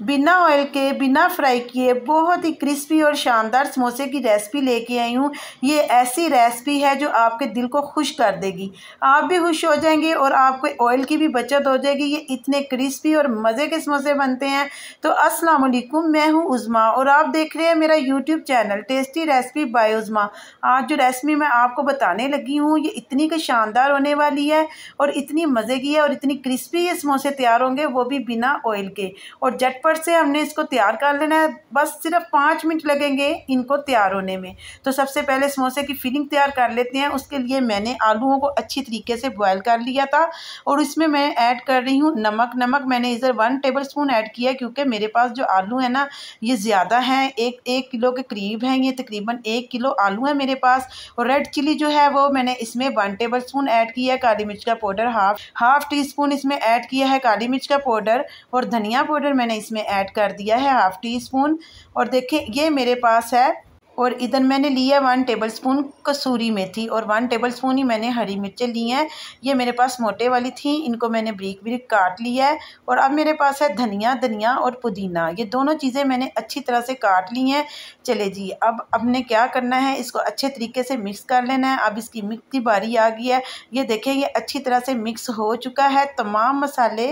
बिना ऑयल के, बिना फ्राई किए बहुत ही क्रिस्पी और शानदार समोसे की रेसिपी लेके आई हूँ। ये ऐसी रेसिपी है जो आपके दिल को खुश कर देगी, आप भी खुश हो जाएंगे और आपको ऑयल की भी बचत हो जाएगी। ये इतने क्रिस्पी और मज़े के समोसे बनते हैं। तो अस्सलाम वालेकुम, मैं हूँ उज़मा और आप देख रहे हैं मेरा YouTube channel tasty recipe by Uzma. आज जो रेसिपी मैं आपको बताने लगी हूँ ये इतनी की शानदार होने वाली है और इतनी मज़े की है और इतनी क्रिस्पी ये समोसे तैयार होंगे, वो भी बिना ऑयल के। और झटपट से हमने इसको तैयार कर लेना है, बस सिर्फ 5 मिनट लगेंगे इनको तैयार होने में। तो सबसे पहले समोसे की फिलिंग तैयार कर लेते हैं। उसके लिए मैंने आलूओं को अच्छी तरीके से बॉयल कर लिया था और इसमें मैं ऐड कर रही हूँ नमक। नमक मैंने इधर 1 टेबलस्पून ऐड किया है क्योंकि मेरे पास जो आलू है ना ये ज़्यादा हैं, एक किलो के करीब हैं, ये तकरीबन 1 किलो आलू है मेरे पास। और रेड चिली जो है वो मैंने इसमें 1 टेबलस्पून ऐड किया है। काली मिर्च का पाउडर हाफ टी स्पून इसमें ऐड किया है काली मिर्च का पाउडर। और धनिया पाउडर मैंने इसमें ऐड कर दिया है हाफ टी स्पून। और देखिए ये मेरे पास है। और इधर मैंने लिया 1 टेबलस्पून कसूरी मेथी और 1 टेबलस्पून ही मैंने हरी मिर्चें ली हैं। ये मेरे पास मोटे वाली थी, इनको मैंने बारीक बारीक काट लिया है। और अब मेरे पास है धनिया और पुदीना, ये दोनों चीज़ें मैंने अच्छी तरह से काट ली हैं। चले जी, अब हमने क्या करना है, इसको अच्छे तरीके से मिक्स कर लेना है। अब इसकी मिक्स की बारी आ गई है। ये देखें ये अच्छी तरह से मिक्स हो चुका है, तमाम मसाले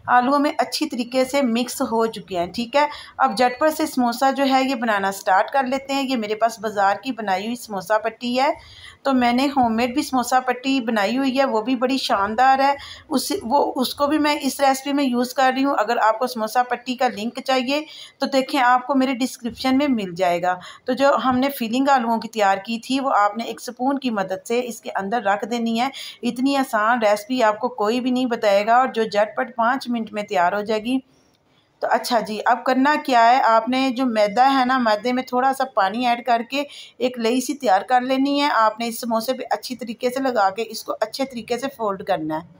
आलूओं में अच्छी तरीके से मिक्स हो चुके हैं। ठीक है, अब झटपट से समोसा जो है ये बनाना स्टार्ट कर लेते हैं। ये मेरे पास बाज़ार की बनाई हुई समोसा पट्टी है, तो मैंने होममेड भी समोसा पट्टी बनाई हुई है, वो भी बड़ी शानदार है। उसको भी मैं इस रेसिपी में यूज़ कर रही हूँ। अगर आपको समोसा पट्टी का लिंक चाहिए तो देखें आपको मेरे डिस्क्रिप्शन में मिल जाएगा। तो जो हमने फिलिंग आलूओं की तैयार की थी वो आपने एक स्पून की मदद से इसके अंदर रख देनी है। इतनी आसान रेसिपी आपको कोई भी नहीं बताएगा और जो झटपट 5 मिनट में तैयार हो जाएगी। तो अच्छा जी, अब करना क्या है, आपने जो मैदा है ना, मैदे में थोड़ा सा पानी ऐड करके एक लई सी तैयार कर लेनी है। आपने इस समोसे पे अच्छी तरीके से लगा के इसको अच्छे तरीके से फोल्ड करना है।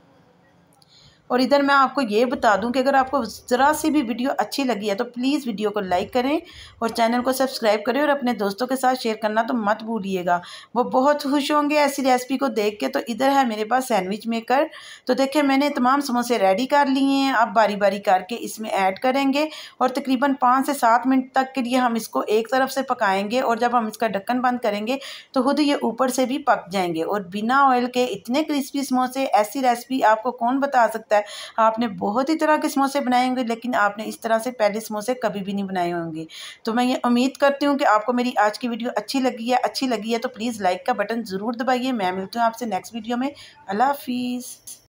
और इधर मैं आपको ये बता दूं कि अगर आपको ज़रा सी भी वीडियो अच्छी लगी है तो प्लीज़ वीडियो को लाइक करें और चैनल को सब्सक्राइब करें और अपने दोस्तों के साथ शेयर करना तो मत भूलिएगा, वो बहुत खुश होंगे ऐसी रेसिपी को देख के। तो इधर है मेरे पास सैंडविच मेकर। तो देखिए मैंने तमाम समोसे रेडी कर लिए हैं। अब बारी बारी करके इसमें ऐड करेंगे और तकरीबन 5 से 7 मिनट तक के लिए हम इसको एक तरफ से पकाएंगे। और जब हम इसका ढक्कन बंद करेंगे तो खुद ये ऊपर से भी पक जाएंगे। और बिना ऑयल के इतने क्रिस्पी समोसे, ऐसी रेसिपी आपको कौन बता सकता है। आपने बहुत ही तरह के समोसे बनाए होंगे लेकिन आपने इस तरह से पहले समोसे कभी भी नहीं बनाए होंगे। तो मैं ये उम्मीद करती हूँ कि आपको मेरी आज की वीडियो अच्छी लगी है तो प्लीज़ लाइक का बटन ज़रूर दबाइए। मैं मिलती हूँ आपसे नेक्स्ट वीडियो में। अल्लाह हाफिज़।